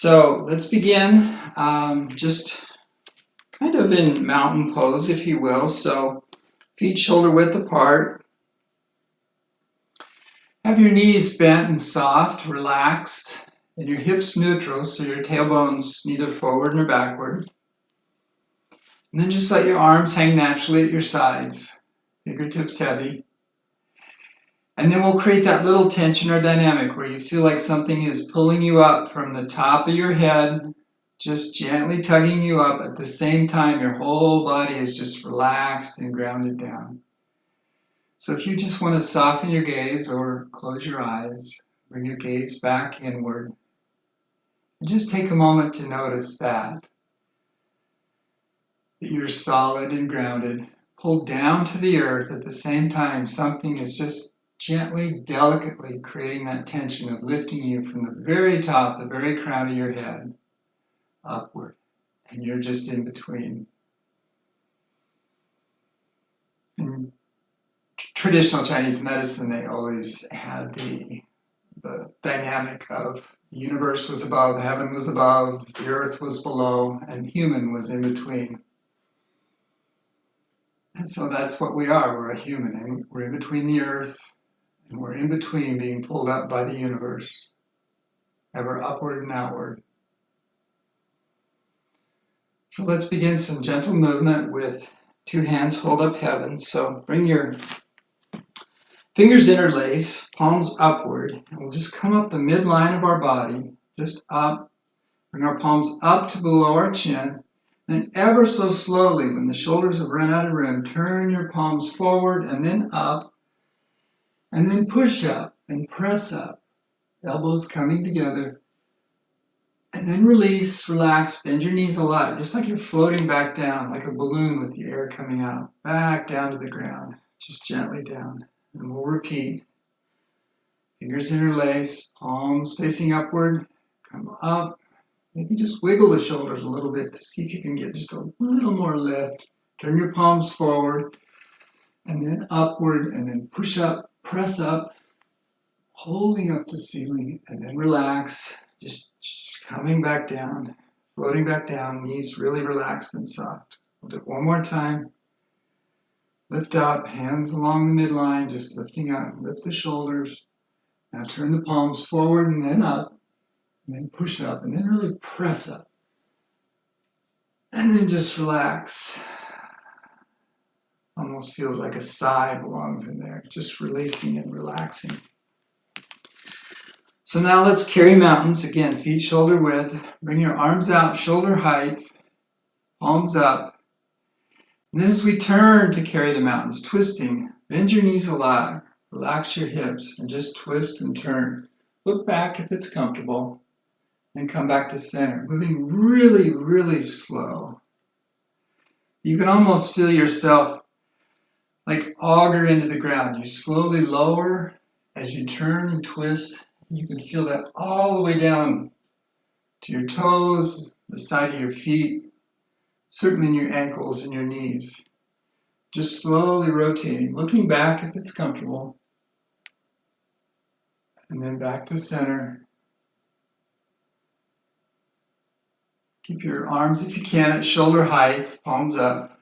So let's begin just kind of in mountain pose, if you will. So feet shoulder width apart. Have your knees bent and soft, relaxed, and your hips neutral, so your tailbone's neither forward nor backward. And then just let your arms hang naturally at your sides, fingertips heavy. And then we'll create that little tension or dynamic where you feel like something is pulling you up from the top of your head, just gently tugging you up. At the same time, your whole body is just relaxed and grounded down. So if you just want to soften your gaze or close your eyes, bring your gaze back inward, and just take a moment to notice that you're solid and grounded, pulled down to the earth. At the same time, something is just gently, delicately creating that tension of lifting you from the very top, the very crown of your head, upward. And you're just in between. In traditional Chinese medicine, they always had the dynamic of the universe was above, heaven was above, the earth was below, and human was in between. And so that's what we are. We're a human, and we're in between the earth, and we're in between being pulled up by the universe, ever upward and outward. So let's begin some gentle movement with two hands hold up heaven. So bring your fingers interlace, palms upward, and we'll just come up the midline of our body, just up. Bring our palms up to below our chin. Then ever so slowly, when the shoulders have run out of room, turn your palms forward and then up, and then push up and press up. Elbows coming together. And then release, relax, bend your knees a lot, just like you're floating back down, like a balloon with the air coming out, back down to the ground, just gently down. And we'll repeat. Fingers interlace, palms facing upward, come up. Maybe just wiggle the shoulders a little bit to see if you can get just a little more lift. Turn your palms forward, and then upward, and then push up, press up, holding up the ceiling, and then relax, just coming back down, floating back down, knees really relaxed and soft. We'll do it one more time. Lift up, hands along the midline, just lifting up, lift the shoulders. Now turn the palms forward and then up, and then push up, and then really press up. And then just relax. Almost feels like a sigh belongs in there, just releasing and relaxing. So now let's carry mountains. Again, feet shoulder width. Bring your arms out, shoulder height, palms up. And then as we turn to carry the mountains, twisting, bend your knees a lot, relax your hips, and just twist and turn. Look back if it's comfortable, and come back to center, moving really, really slow. You can almost feel yourself like auger into the ground. You slowly lower as you turn and twist. You can feel that all the way down to your toes, the side of your feet, certainly in your ankles and your knees. Just slowly rotating, looking back if it's comfortable, and then back to center. Keep your arms, if you can, at shoulder height, palms up,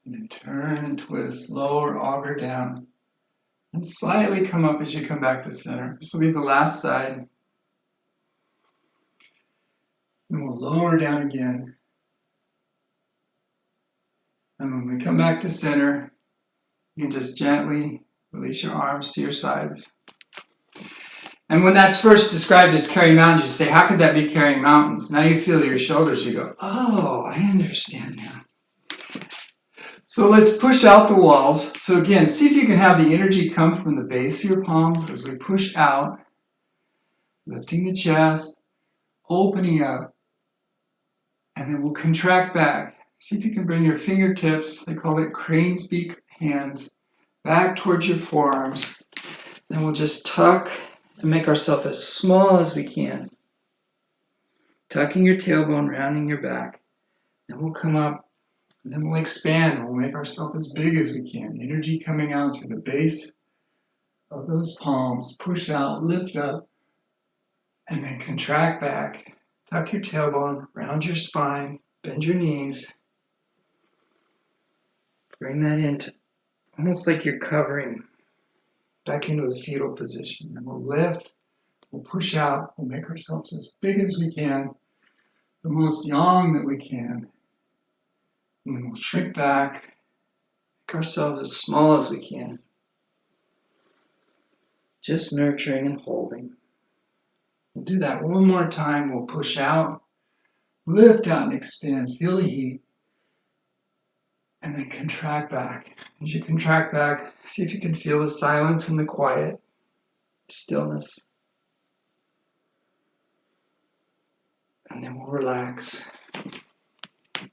and then turn and twist, lower, auger down, and slightly come up as you come back to center. This will be the last side. Then we'll lower down again. And when we come back to center, you can just gently release your arms to your sides. And when that's first described as carrying mountains, you say, how could that be carrying mountains? Now you feel your shoulders, you go, oh, I understand now. So let's push out the walls. So again, see if you can have the energy come from the base of your palms as we push out, lifting the chest, opening up, and then we'll contract back. See if you can bring your fingertips, they call it crane's beak hands, back towards your forearms. Then we'll just tuck and make ourselves as small as we can. Tucking your tailbone, rounding your back. Then we'll come up, and then we'll expand. We'll make ourselves as big as we can. Energy coming out through the base of those palms. Push out, lift up, and then contract back. Tuck your tailbone, round your spine, bend your knees. Bring that into almost like you're covering back into a fetal position. And we'll lift, we'll push out, we'll make ourselves as big as we can, the most yang that we can. And then we'll shrink back, make ourselves as small as we can. Just nurturing and holding. We'll do that one more time. We'll push out, lift out and expand. Feel the heat. And then contract back. As you contract back, see if you can feel the silence and the quiet, stillness. And then we'll relax. Let's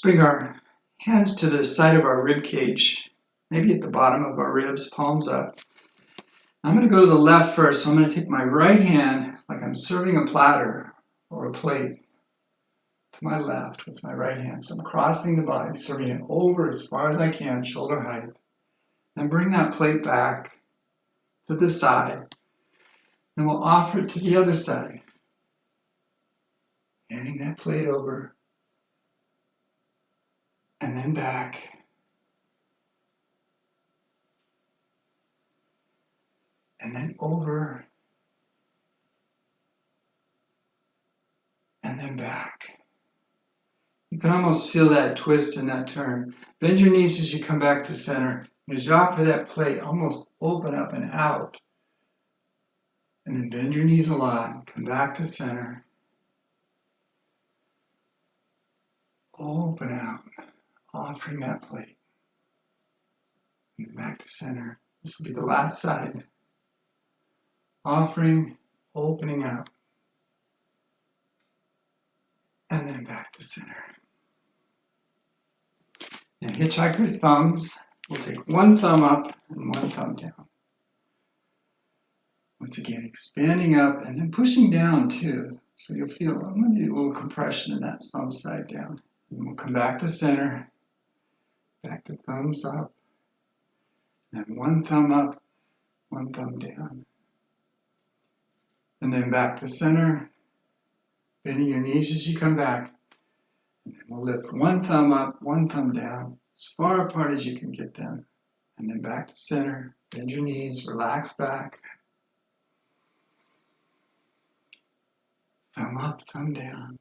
bring our hands to the side of our rib cage, maybe at the bottom of our ribs, palms up. I'm going to go to the left first, so I'm going to take my right hand like I'm serving a platter or a plate to my left with my right hand. So I'm crossing the body, serving it over as far as I can, shoulder height. Then bring that plate back to the side. Then we'll offer it to the other side. Handing that plate over. And then back. And then over. And then back. You can almost feel that twist and that turn. Bend your knees as you come back to center. And as you offer that plate, almost open up and out. And then bend your knees a lot. Come back to center. Open out. Offering that plate. And then back to center. This will be the last side. Offering, opening out. And then back to center. Now hitchhiker thumbs. We'll take one thumb up and one thumb down. Once again, expanding up and then pushing down too. So you'll feel, I'm going to do a little compression in that thumb side down. And we'll come back to center. Back to thumbs up. And then one thumb up, one thumb down. And then back to center. Bending your knees as you come back. And then we'll lift one thumb up, one thumb down, as far apart as you can get them. And then back to center. Bend your knees, relax back. Thumb up, thumb down.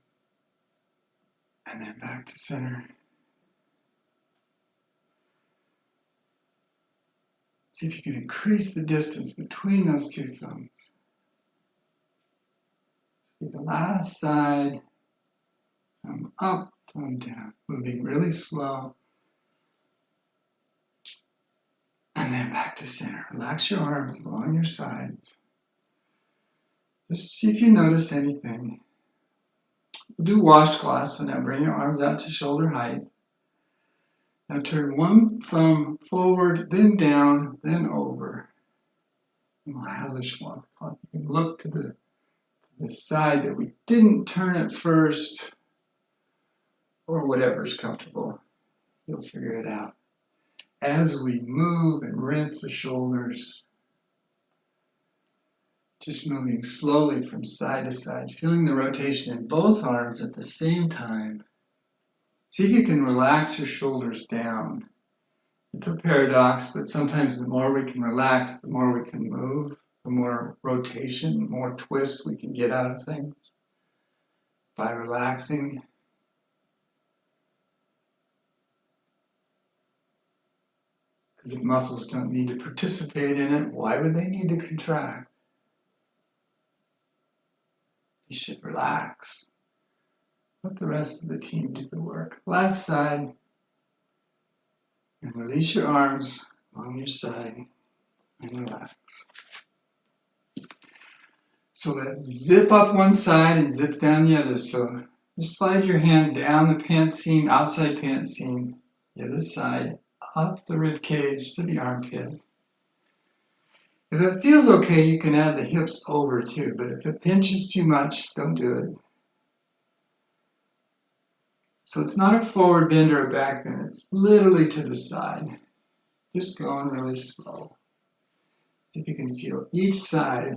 And then back to center. See if you can increase the distance between those two thumbs. Be the last side. Thumb up, thumb down. Moving really slow. And then back to center. Relax your arms along your sides. Just see if you notice anything. We'll do washcloth, so now bring your arms out to shoulder height. Now turn one thumb forward, then down, then over. And we'll have the washcloth. You can look to the side that we didn't turn at first, or whatever's comfortable. You'll figure it out. As we move and rinse the shoulders, just moving slowly from side to side, feeling the rotation in both arms at the same time. See if you can relax your shoulders down. It's a paradox, but sometimes the more we can relax, the more we can move, the more rotation, the more twist we can get out of things by relaxing. Because if muscles don't need to participate in it, why would they need to contract? You should relax. Let the rest of the team do the work. Last side. And release your arms along your side and relax. So let's zip up one side and zip down the other. So just slide your hand down the pant seam, outside pant seam, the other side, up the rib cage to the armpit. If it feels okay, you can add the hips over too, but if it pinches too much, don't do it. So it's not a forward bend or a back bend, it's literally to the side. Just going really slow. See if you can feel each side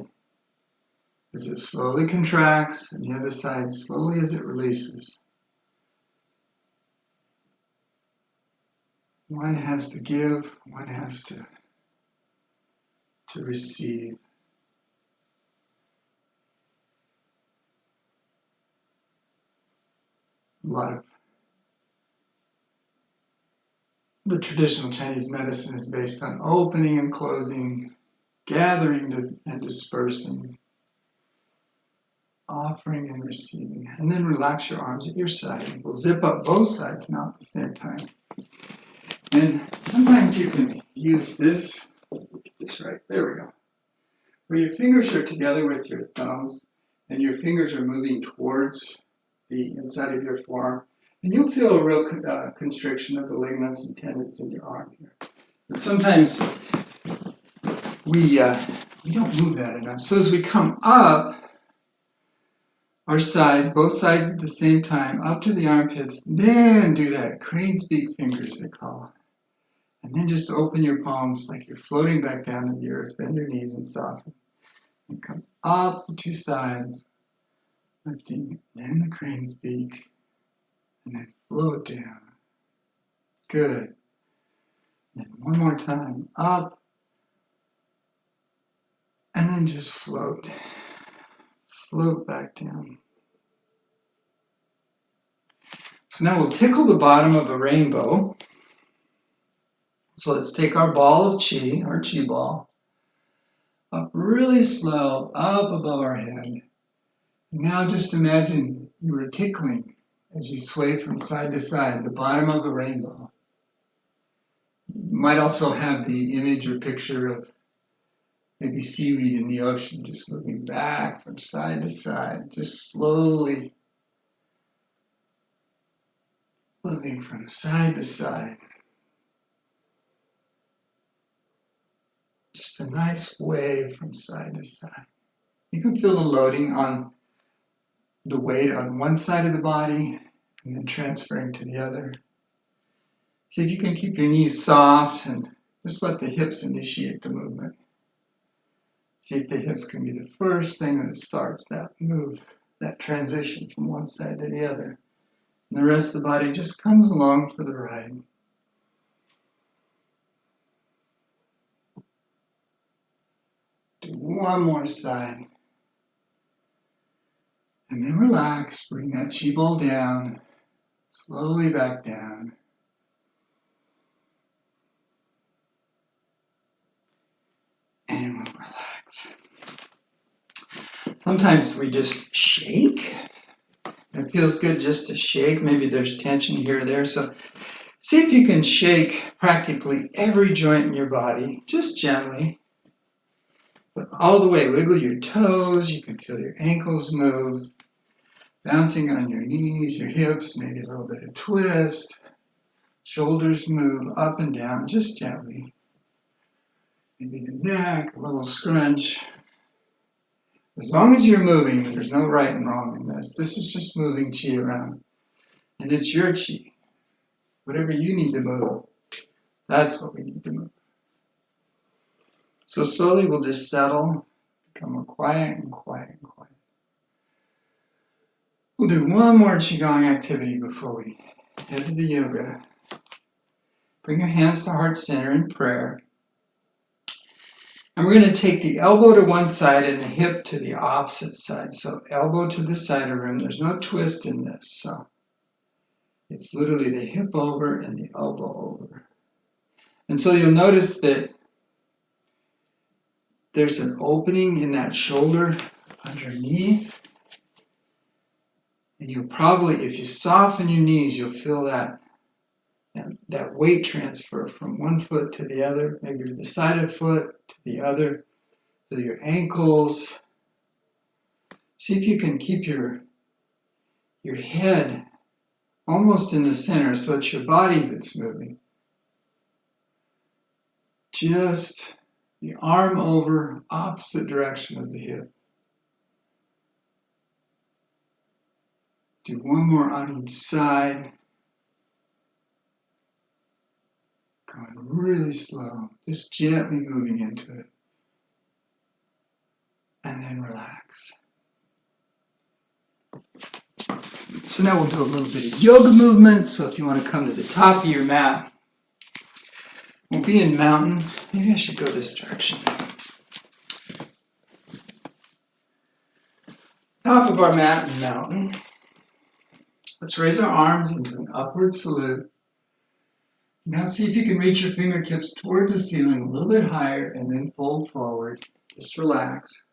as it slowly contracts, and the other side slowly as it releases. One has to give, one has to receive. A lot of the traditional Chinese medicine is based on opening and closing, gathering and dispersing, offering and receiving. And then relax your arms at your side. We'll zip up both sides now at the same time. And sometimes you can use this. Let's look at this right. There we go. Where your fingers are together with your thumbs and your fingers are moving towards the inside of your forearm. And you'll feel a real constriction of the ligaments and tendons in your arm here. But sometimes we don't move that enough. So as we come up our sides, both sides at the same time, up to the armpits, then do that crane's beak fingers, they call it. And then just open your palms like you're floating back down to the earth. Bend your knees and soften. And come up the two sides, lifting, then the crane's beak, and then float down. Good. And then one more time, up, and then just float. Float back down. So now we'll tickle the bottom of a rainbow. So let's take our ball of chi, our chi ball, up really slow, up above our head. And now just imagine you were tickling as you sway from side to side, the bottom of a rainbow. You might also have the image or picture of maybe seaweed in the ocean, just moving back from side to side, just slowly moving from side to side. Just a nice wave from side to side. You can feel the loading on the weight on one side of the body and then transferring to the other. See if you can keep your knees soft and just let the hips initiate the movement. See if the hips can be the first thing that starts that move, that transition from one side to the other. And the rest of the body just comes along for the ride. Do one more side. And then relax, bring that chi ball down, slowly back down. And we'll relax. Sometimes we just shake. It feels good just to shake. Maybe there's tension here or there. So see if you can shake practically every joint in your body, just gently. But all the way, wiggle your toes. You can feel your ankles move. Bouncing on your knees, your hips, maybe a little bit of twist. Shoulders move up and down, just gently. Maybe the neck, a little scrunch. As long as you're moving, there's no right and wrong in this. This is just moving chi around. And it's your chi. Whatever you need to move, that's what we need to move. So slowly we'll just settle, become more quiet and quiet and quiet. We'll do one more Qigong activity before we head to the yoga. Bring your hands to heart center in prayer. And we're going to take the elbow to one side and the hip to the opposite side. So elbow to the side of room. There's no twist in this. So it's literally the hip over and the elbow over. And so you'll notice that there's an opening in that shoulder underneath. And you'll probably, if you soften your knees, you'll feel that weight transfer from one foot to the other, maybe to the side of the foot to the other, to your ankles. See if you can keep your head almost in the center, so it's your body that's moving. Just the arm over, opposite direction of the hip. Do one more on each side. Going really slow, just gently moving into it. And then relax. So now we'll do a little bit of yoga movement. So if you want to come to the top of your mat, we'll be in mountain. Maybe I should go this direction. Top of our mat in mountain. Let's raise our arms into an upward salute. Now see if you can reach your fingertips towards the ceiling a little bit higher and then fold forward. Just relax.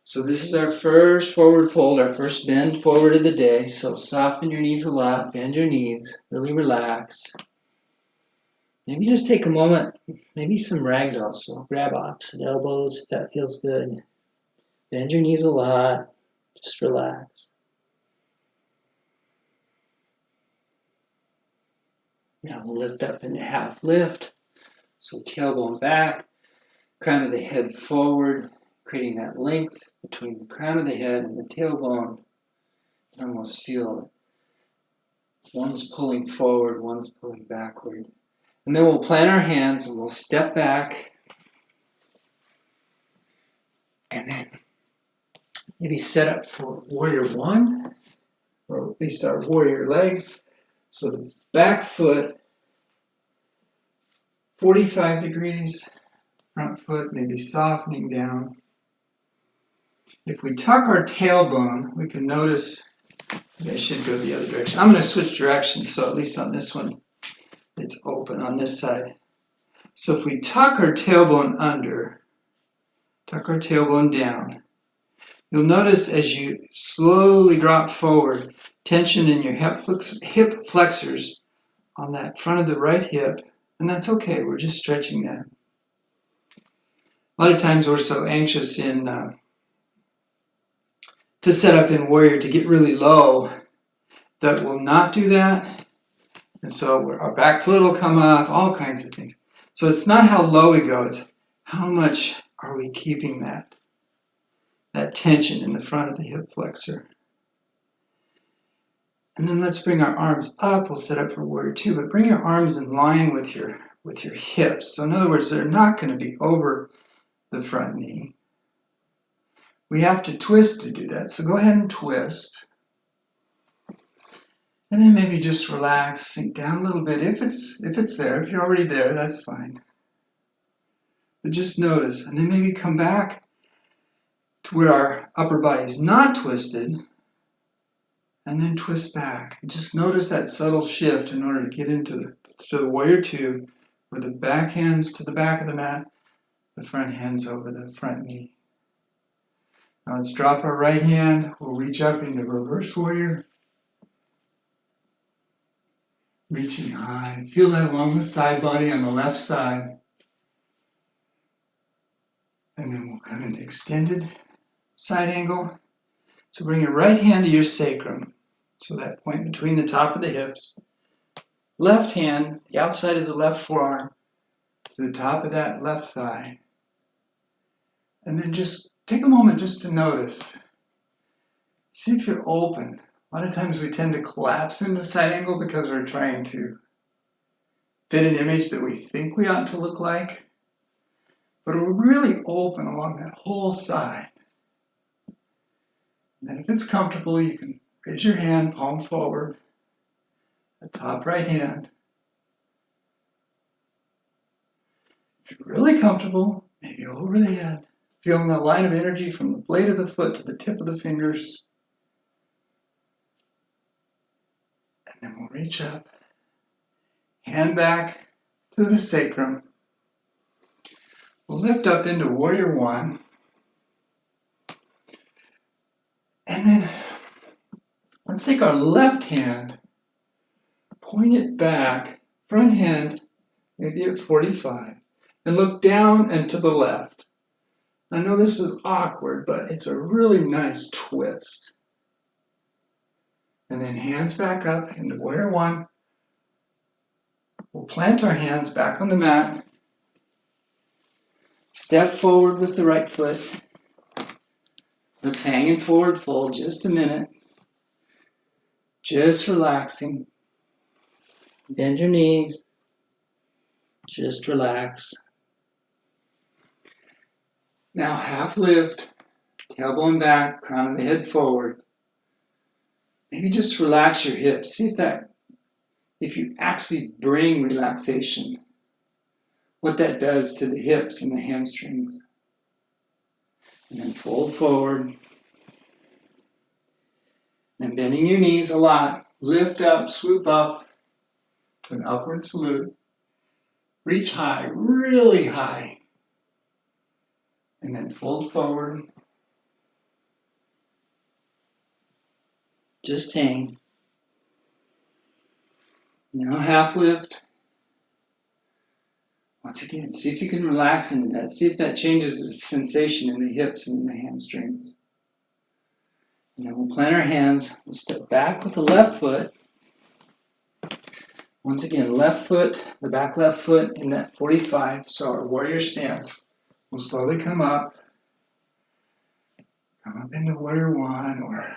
So this is our first forward fold, our first bend forward of the day. So soften your knees a lot, bend your knees, really relax. Maybe just take a moment, maybe some ragdoll. So grab opposite elbows if that feels good. Bend your knees a lot, just relax. Now we'll lift up into half lift. So tailbone back, crown of the head forward, creating that length between the crown of the head and the tailbone. You almost feel it. One's pulling forward, one's pulling backward. And then we'll plant our hands and we'll step back. And then maybe set up for warrior one, or at least our warrior leg. So the back foot, 45 degrees, front foot maybe softening down. If we tuck our tailbone, we can notice, maybe I should go the other direction. I'm going to switch directions, so at least on this one, it's open on this side. So if we tuck our tailbone under, tuck our tailbone down, you'll notice as you slowly drop forward, tension in your hip flexors on that front of the right hip, and that's okay, we're just stretching that. A lot of times we're so anxious to set up in warrior to get really low that we'll not do that. And so our back foot will come up, all kinds of things. So it's not how low we go, it's how much are we keeping that tension in the front of the hip flexor. And then let's bring our arms up. We'll set up for warrior two, but bring your arms in line with your hips. So in other words, they're not going to be over the front knee. We have to twist to do that. So go ahead and twist. And then maybe just relax, sink down a little bit. If it's there, if you're already there, that's fine. But just notice. And then maybe come back to where our upper body is not twisted. And then twist back. Just notice that subtle shift in order to get into the warrior two, where the back hands to the back of the mat, the front hands over the front knee. Now let's drop our right hand. We'll reach up into reverse warrior. Reaching high. Feel that along the side body on the left side. And then we'll come into extended side angle. So bring your right hand to your sacrum. So that point between the top of the hips. Left hand, the outside of the left forearm, to the top of that left thigh. And then just take a moment just to notice. See if you're open. A lot of times we tend to collapse into side angle because we're trying to fit an image that we think we ought to look like. But we're really open along that whole side. And then if it's comfortable, you can raise your hand, palm forward, the top right hand. If you're really comfortable, maybe over the head. Feeling the line of energy from the blade of the foot to the tip of the fingers. And then we'll reach up. Hand back to the sacrum. We'll lift up into warrior one. And then let's take our left hand, point it back, front hand, maybe at 45, and look down and to the left. I know this is awkward, but it's a really nice twist. And then hands back up into warrior one. We'll plant our hands back on the mat. Step forward with the right foot. Let's hang in forward fold just a minute. Just relaxing. Bend your knees. Just relax. Now half lift, tailbone back, crown of the head forward. maybe just relax your hips. See if you actually bring relaxation, what that does to the hips and the hamstrings. And then fold forward. Then bending your knees a lot. Lift up, swoop up to an upward salute. Reach high, really high. And then fold forward. Just hang. Now half lift. Once again, see if you can relax into that. See if that changes the sensation in the hips and in the hamstrings. And then we'll plant our hands. We'll step back with the left foot. Once again, left foot, the back left foot in that 45. So our warrior stance. We'll slowly come up. Come up into warrior one or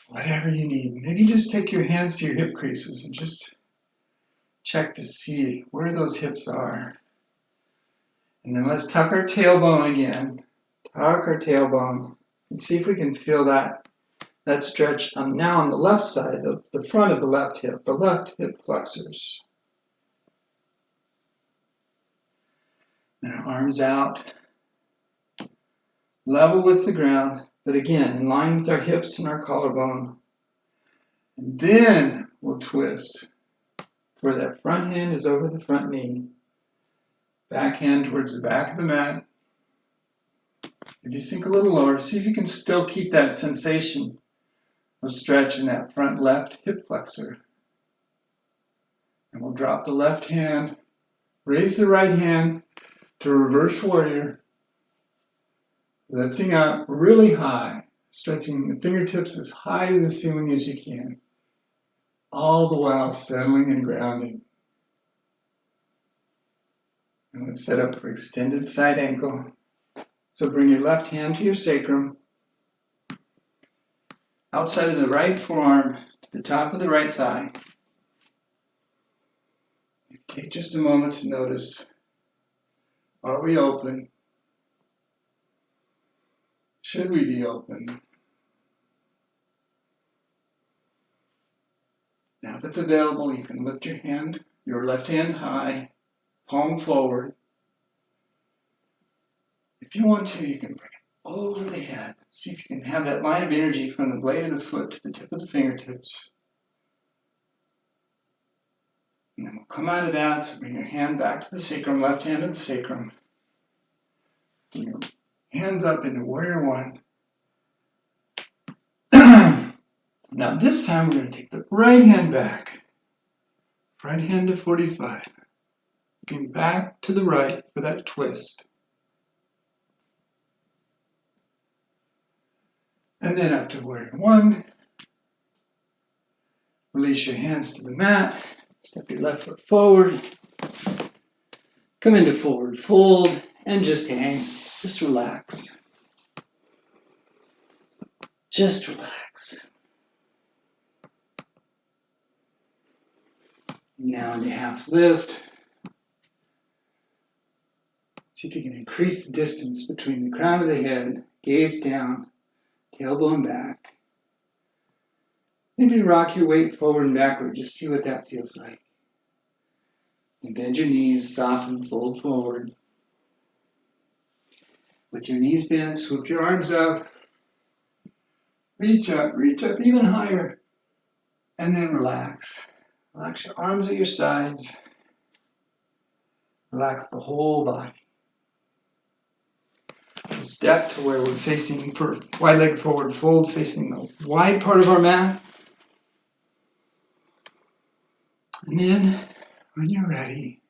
whatever you need. Maybe just take your hands to your hip creases and just check to see where those hips are. And then let's tuck our tailbone again. Tuck our tailbone. And see if we can feel that stretch now on the left side, the front of the left hip flexors. And our arms out. Level with the ground, but again, in line with our hips and our collarbone. And then we'll twist where that front hand is over the front knee. Back hand towards the back of the mat. Maybe sink a little lower. See if you can still keep that sensation of stretch in that front left hip flexor. And we'll drop the left hand. Raise the right hand to reverse warrior. Lifting up really high. Stretching the fingertips as high to the ceiling as you can. All the while settling and grounding. And let's set up for extended side ankle. So bring your left hand to your sacrum. Outside of the right forearm to the top of the right thigh. Take just a moment to notice. Are we open? Should we be open? Now if it's available, you can lift your left hand high, palm forward. If you want to, you can bring it over the head. See if you can have that line of energy from the blade of the foot to the tip of the fingertips. And then we'll come out of that, so bring your hand back to the sacrum, left hand to the sacrum. Bring your hands up into warrior one. Now this time we're going to take the right hand back. Right hand to 45. Looking back to the right for that twist. And then up to warrior one. Release your hands to the mat. Step your left foot forward. Come into forward fold and just hang. Just relax. Just relax. Now into half lift. See if you can increase the distance between the crown of the head, gaze down, tailbone back. Maybe rock your weight forward and backward. Just see what that feels like. And bend your knees, soften, fold forward. With your knees bent, swoop your arms up. Reach up even higher. And then relax. Relax your arms at your sides. Relax the whole body. We'll step to where we're facing for wide leg forward fold, facing the wide part of our mat. And then, when you're ready,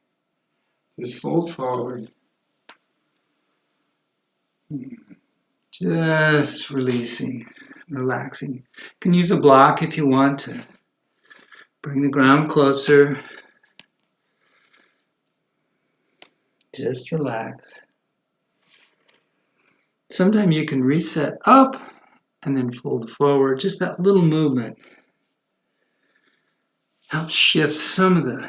just fold forward. Just releasing, relaxing. You can use a block if you want to bring the ground closer. Just relax. Sometimes you can reset up and then fold forward. Just that little movement helps shift some of the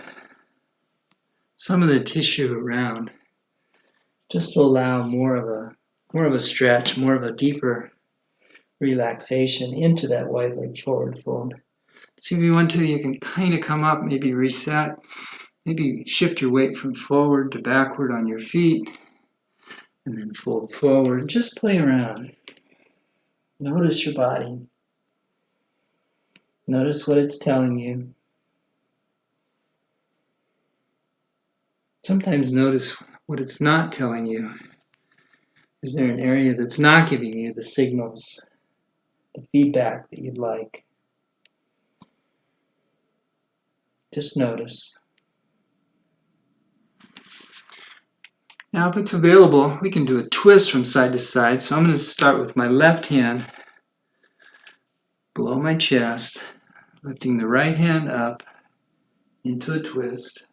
tissue around, just to allow more of a stretch, more of a deeper relaxation into that wide leg forward fold. See, if you want to, you can kind of come up, maybe reset, maybe shift your weight from forward to backward on your feet, and then fold forward. Just play around. Notice your body. Notice what it's telling you. Sometimes notice what it's not telling you. Is there an area that's not giving you the signals, the feedback that you'd like? Just notice. Now, if it's available, we can do a twist from side to side. So I'm going to start with my left hand below my chest, lifting the right hand up into a twist.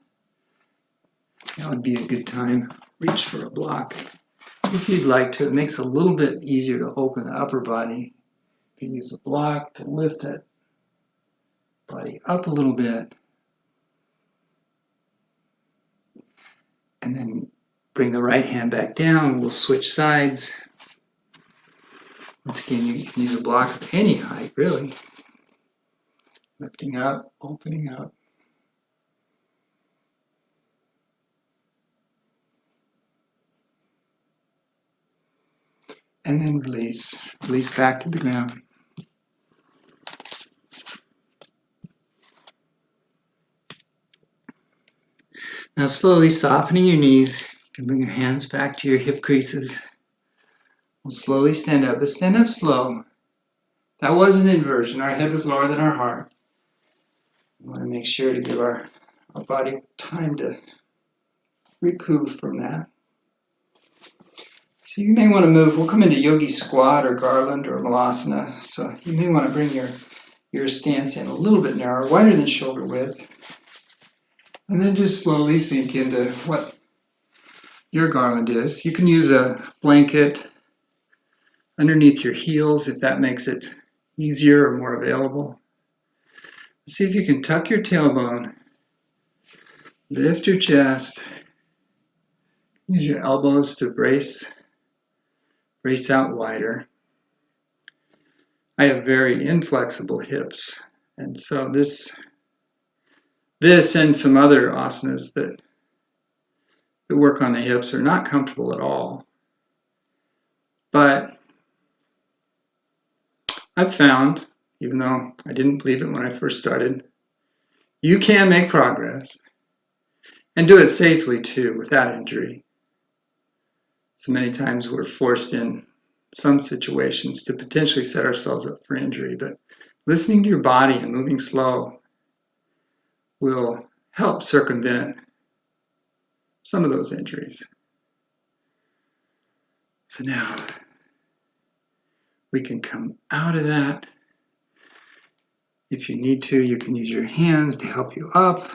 That would be a good time. Reach for a block if you'd like to. It makes it a little bit easier to open the upper body. You can use a block to lift that body up a little bit. And then bring the right hand back down. We'll switch sides. Once again, you can use a block of any height, really. Lifting up, opening up. And then release. Release back to the ground. Now slowly softening your knees. You can bring your hands back to your hip creases. We'll slowly stand up, but stand up slow. That was an inversion. Our head was lower than our heart. We want to make sure to give our body time to recoup from that. So you may want to move. We'll come into yogi squat or garland or malasana. So you may want to bring your stance in a little bit narrower, wider than shoulder width. And then just slowly sink into what your garland is. You can use a blanket underneath your heels if that makes it easier or more available. See if you can tuck your tailbone, lift your chest, use your elbows to brace out wider. I have very inflexible hips, and so this and some other asanas that work on the hips are not comfortable at all. But I've found, even though I didn't believe it when I first started, you can make progress and do it safely too, without injury. So many times we're forced in some situations to potentially set ourselves up for injury, but listening to your body and moving slow will help circumvent some of those injuries. So now we can come out of that. If you need to, you can use your hands to help you up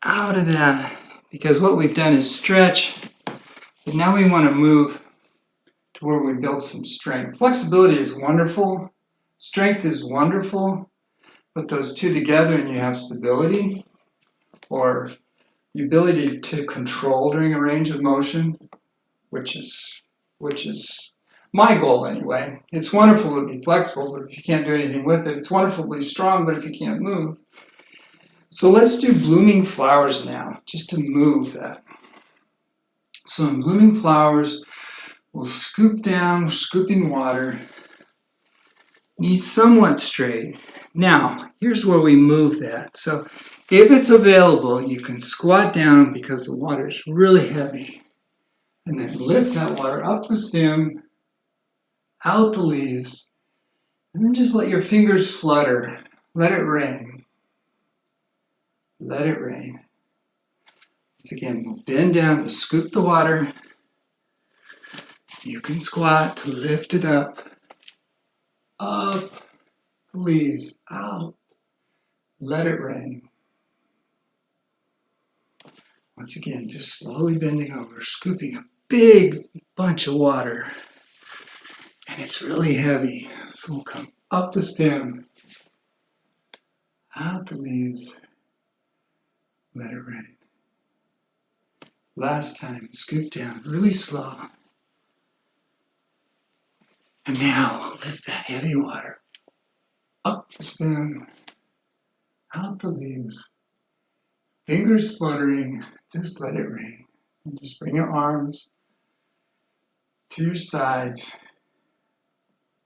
out of that, because what we've done is stretch, but now we want to move to where we build some strength. Flexibility is wonderful. Strength is wonderful. Put those two together and you have stability, or the ability to control during a range of motion, which is my goal anyway. It's wonderful to be flexible, but if you can't do anything with it, it's wonderful to be strong, but if you can't move. So let's do blooming flowers now, just to move that. So in blooming flowers, we'll scoop down, scooping water, knees somewhat straight. Now, here's where we move that. So if it's available, you can squat down because the water is really heavy. And then lift that water up the stem, out the leaves, and then just let your fingers flutter. Let it rain. Let it rain. Once again, we'll bend down to scoop the water. You can squat to lift it up the leaves, out. Let it rain. Once again, just slowly bending over, scooping a big bunch of water. And it's really heavy, so we'll come up the stem, out the leaves, let it rain. Last time, scoop down really slow. And now lift that heavy water up the stem, out the leaves. Fingers fluttering, just let it rain. And just bring your arms to your sides,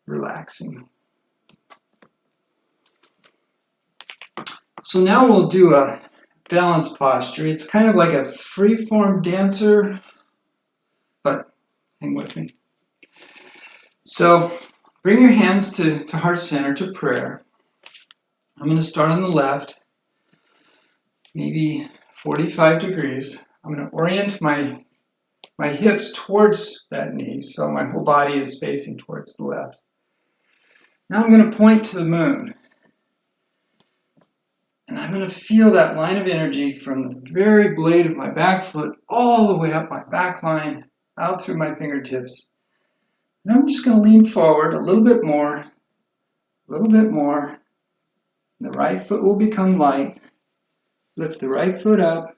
relaxing. So now we'll do a balance posture. It's kind of like a free-form dancer, but hang with me. So bring your hands to heart center, to prayer. I'm going to start on the left, maybe 45 degrees. I'm going to orient my hips towards that knee, so my whole body is facing towards the left. Now I'm going to point to the moon. And I'm going to feel that line of energy from the very blade of my back foot all the way up my back line, out through my fingertips. And I'm just going to lean forward a little bit more, a little bit more. The right foot will become light. Lift the right foot up.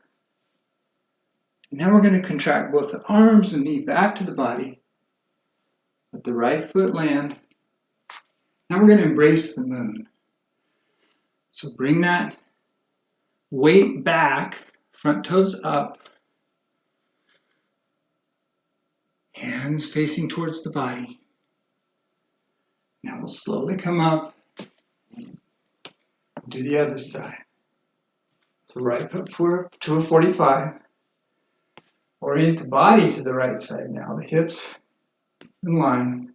And now we're going to contract both the arms and knee back to the body. Let the right foot land. Now we're going to embrace the moon. So bring that weight back, front toes up, hands facing towards the body. Now we'll slowly come up, do the other side. So right foot to a 45. Orient the body to the right side now, the hips in line.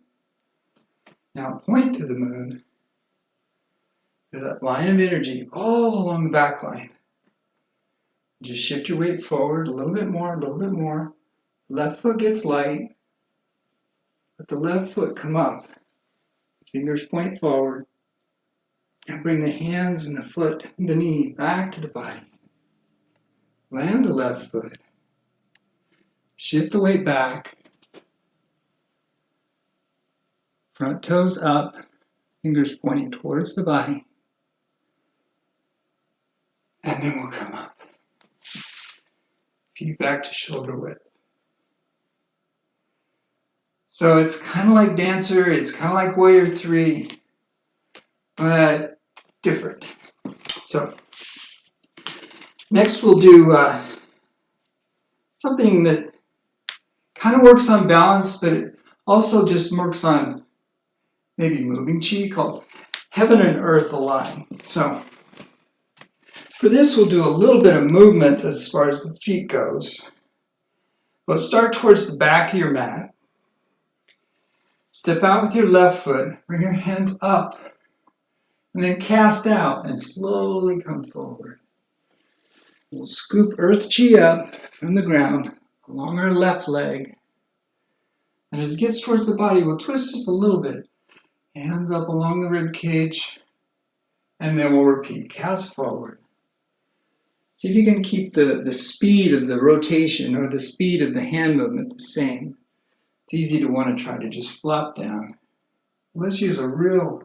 Now point to the moon. With that line of energy all along the back line. Just shift your weight forward a little bit more, a little bit more. Left foot gets light. Let the left foot come up. Fingers point forward. Now bring the hands and the foot and the knee back to the body. Land the left foot. Shift the weight back. Front toes up. Fingers pointing towards the body. And then we'll come up. Feet back to shoulder width. So it's kind of like dancer, it's kind of like warrior 3, but different. So next we'll do something that kind of works on balance, but it also just works on maybe moving chi, called heaven and earth align. So for this, we'll do a little bit of movement as far as the feet goes. But start towards the back of your mat. Step out with your left foot. Bring your hands up. And then cast out and slowly come forward. We'll scoop earth chi up from the ground along our left leg. And as it gets towards the body, we'll twist just a little bit. Hands up along the rib cage. And then we'll repeat. Cast forward. See if you can keep the speed of the rotation or the speed of the hand movement the same. It's easy to want to try to just flop down. Let's use a real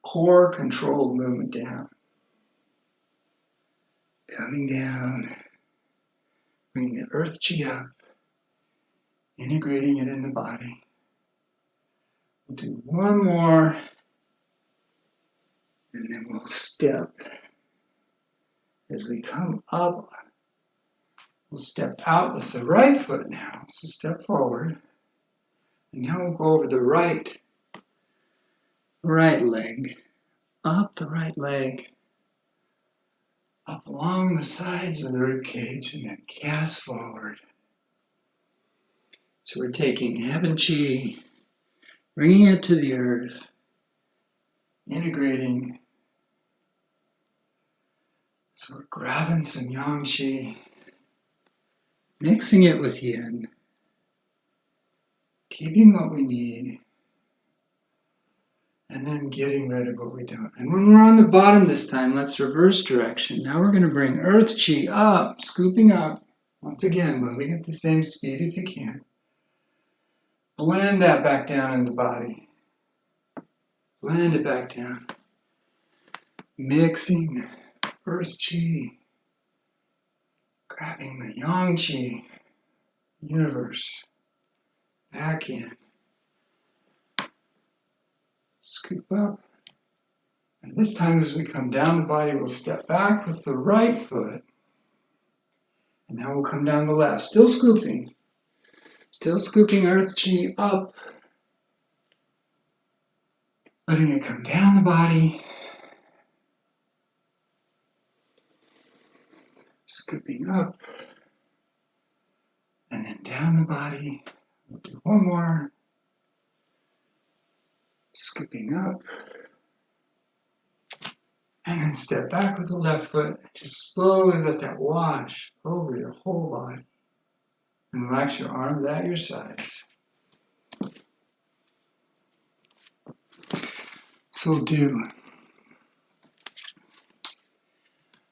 core controlled movement down. Coming down. Bringing the earth chi up. Integrating it in the body. We'll do one more. And then we'll step. As we come up, we'll step out with the right foot now. So step forward. And now we'll go over the right leg. Up the right leg. Up along the sides of the rib cage and then cast forward. So we're taking heaven chi, bringing it to the earth, integrating. So we're grabbing some yang chi, mixing it with yin, keeping what we need, and then getting rid of what we don't. And when we're on the bottom this time, let's reverse direction. Now we're going to bring earth chi up, scooping up. Once again, moving at the same speed if you can. Blend that back down in the body. Blend it back down. Mixing earth chi, grabbing the yang chi, universe, back in. Scoop up. And this time as we come down the body, we'll step back with the right foot. And now we'll come down the left, still scooping. Still scooping earth chi up. Letting it come down the body. Scooping up. And then down the body. We'll do one more. Scooping up. And then step back with the left foot. Just slowly let that wash over your whole body. And relax your arms at your sides. So we'll do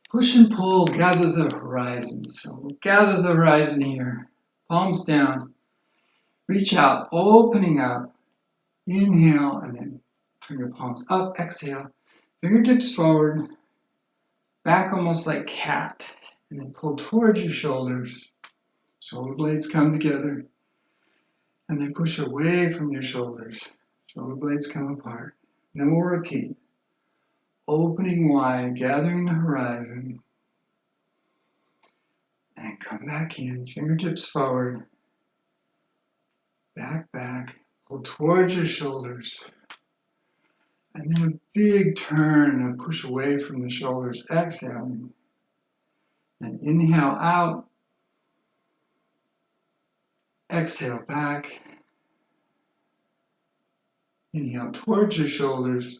push and pull, gather the horizon. So we'll gather the horizon here. Palms down. Reach out, opening up. Inhale, and then turn your palms up. Exhale. Fingertips forward. Back almost like cat. And then pull towards your shoulders. Shoulder blades come together. And then push away from your shoulders. Shoulder blades come apart. And then we'll repeat. Opening wide, gathering the horizon. And come back in. Fingertips forward. Back, back. Pull towards your shoulders. And then a big turn and push away from the shoulders. Exhaling. And inhale out. Exhale back. Inhale towards your shoulders.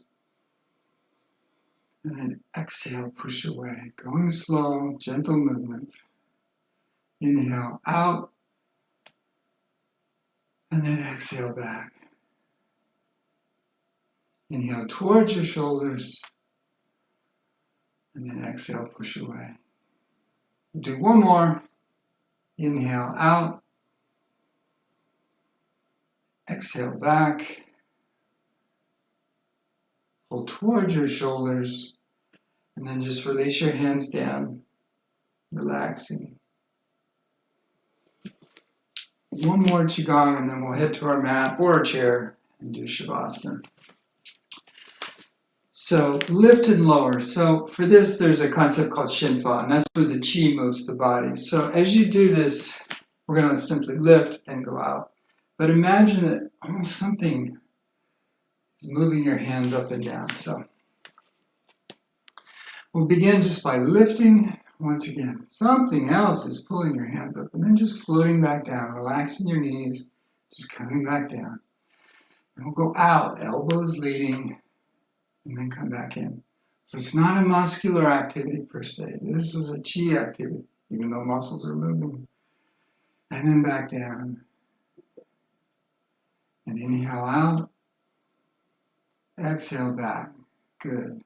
And then exhale, push away. Going slow, gentle movements. Inhale out. And then exhale back. Inhale towards your shoulders. And then exhale, push away. We'll do one more. Inhale out. Exhale back. Pull towards your shoulders. And then just release your hands down. Relaxing. One more Qigong and then we'll head to our mat or a chair and do Shavasana. So lift and lower. So for this there's a concept called Shinfa, and that's where the Qi moves the body. So as you do this, we're going to simply lift and go out. But imagine that almost something is moving your hands up and down. So we'll begin just by lifting. Once again, something else is pulling your hands up and then just floating back down, relaxing your knees, just coming back down. And we'll go out, elbows leading, and then come back in. So it's not a muscular activity per se. This is a chi activity, even though muscles are moving. And then back down. And inhale out. Exhale back. Good.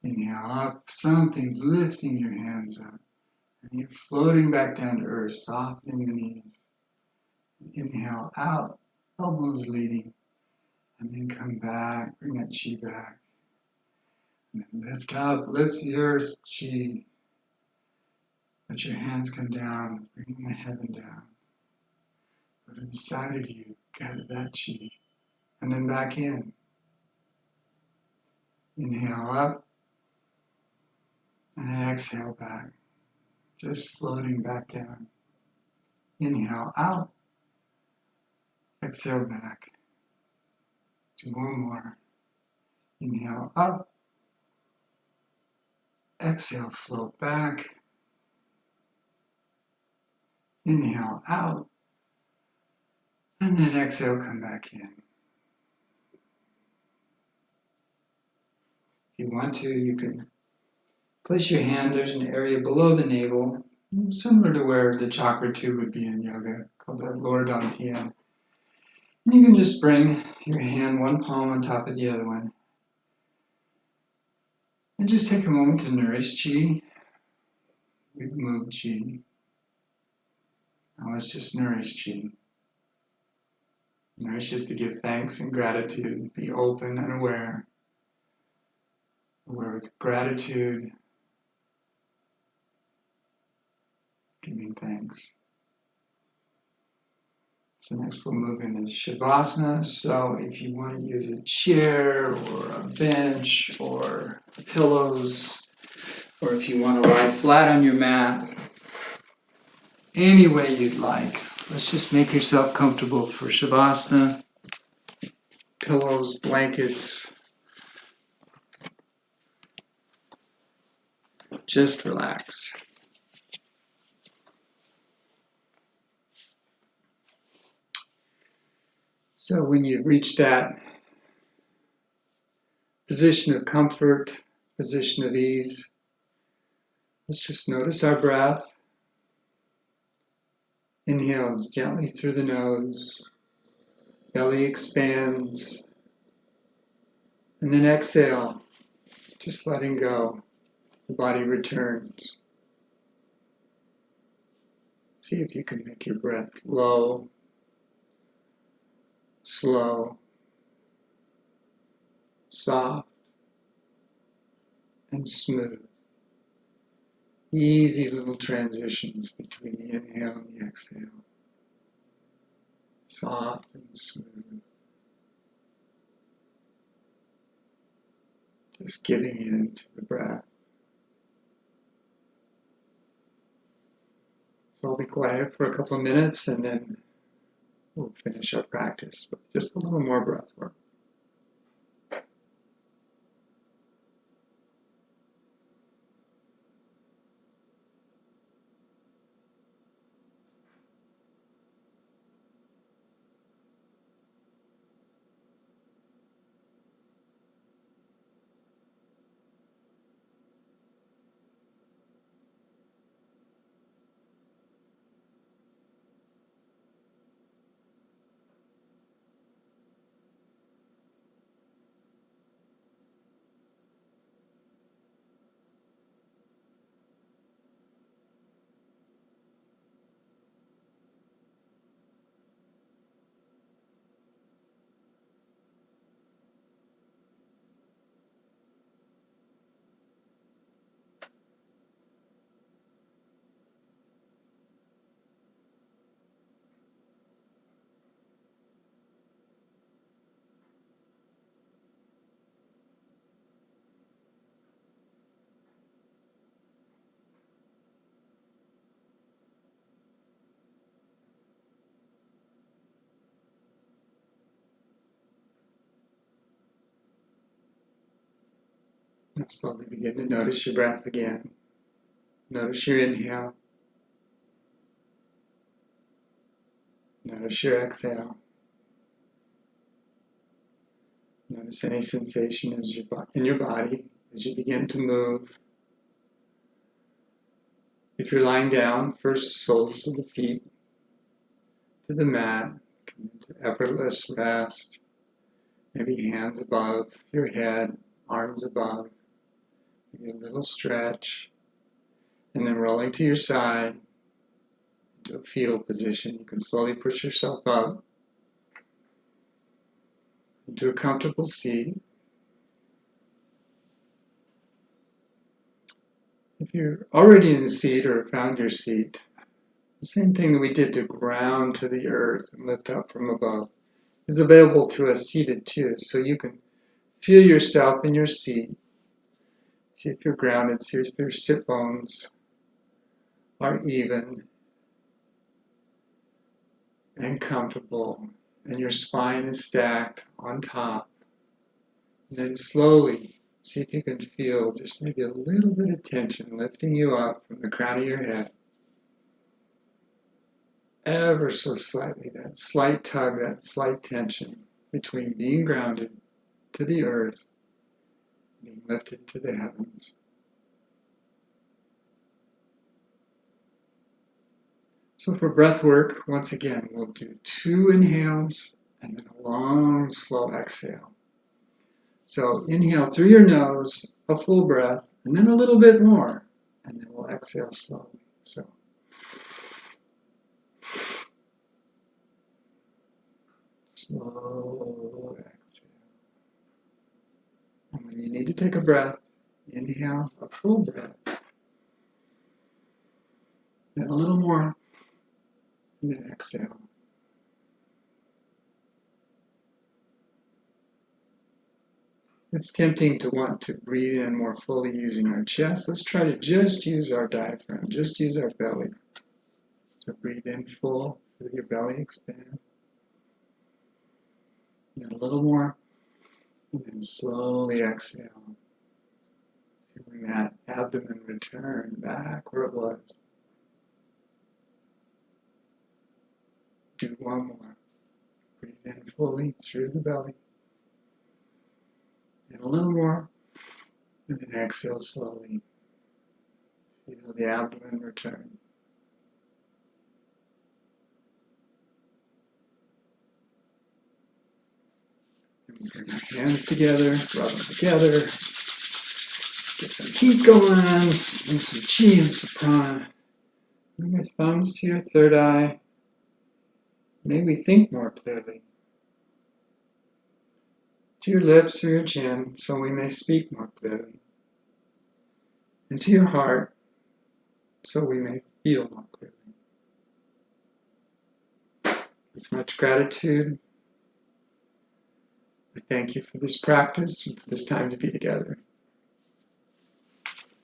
Inhale up. Something's lifting your hands up. And you're floating back down to earth, softening the knees. Inhale out. Elbows leading. And then come back. Bring that chi back. And then lift up. Lift the earth chi. Let your hands come down. Bringing the heaven down. Put it inside of you. Gather that chi. And then back in. Inhale up. And then exhale back. Just floating back down. Inhale out. Exhale back. Do one more. Inhale up. Exhale, float back. Inhale out. And then exhale, come back in. If you want to, you can place your hand. There's an area below the navel, similar to where the chakra tube would be in yoga, called the lower dantian. And you can just bring your hand, one palm on top of the other one. And just take a moment to nourish chi. We've moved chi. Now let's just nourish chi. Nourish is to give thanks and gratitude. Be open and aware. Aware with gratitude. Giving thanks. The next full movement is Shavasana. So if you want to use a chair or a bench or pillows, or if you want to lie flat on your mat, any way you'd like. Let's just make yourself comfortable for Shavasana. Pillows, blankets. Just relax. So when you reach that position of comfort, position of ease, let's just notice our breath. Inhales gently through the nose, belly expands, and then exhale, just letting go. The body returns. See if you can make your breath low, slow, soft, and smooth. Easy little transitions between the inhale and the exhale. Soft and smooth. Just giving in to the breath. So I'll be quiet for a couple of minutes and then we'll finish our practice with just a little more breath work. Now slowly begin to notice your breath again. Notice your inhale. Notice your exhale. Notice any sensation in your body as you begin to move. If you're lying down, first soles of the feet to the mat, come into effortless rest. Maybe hands above your head, arms above. Maybe a little stretch. And then rolling to your side into a fetal position. You can slowly push yourself up into a comfortable seat. If you're already in a seat or found your seat, the same thing that we did to ground to the earth and lift up from above is available to us seated too. So you can feel yourself in your seat. See if you're grounded. See if your sit bones are even and comfortable. And your spine is stacked on top. And then slowly, see if you can feel just maybe a little bit of tension lifting you up from the crown of your head. Ever so slightly, that slight tug, that slight tension between being grounded to the earth, being lifted to the heavens. So for breath work, once again, we'll do 2 inhales and then a long, slow exhale. So inhale through your nose, a full breath, and then a little bit more, and then we'll exhale slowly. So slow exhale. And when you need to take a breath, inhale a full breath, then a little more, and then exhale. It's tempting to want to breathe in more fully using our chest. Let's try to just use our diaphragm, just use our belly. So breathe in full, feel your belly expand. And a little more, and then slowly exhale. Feeling that abdomen return back where it was. Do one more. Breathe in fully through the belly. And a little more, and then exhale slowly. Feel the abdomen return. And we bring our hands together, rub them together. Get some heat going, bring some chi and some prana. Bring your thumbs to your third eye. May we think more clearly. To your lips or your chin, so we may speak more clearly. And to your heart, so we may feel more clearly. With much gratitude, I thank you for this practice and for this time to be together.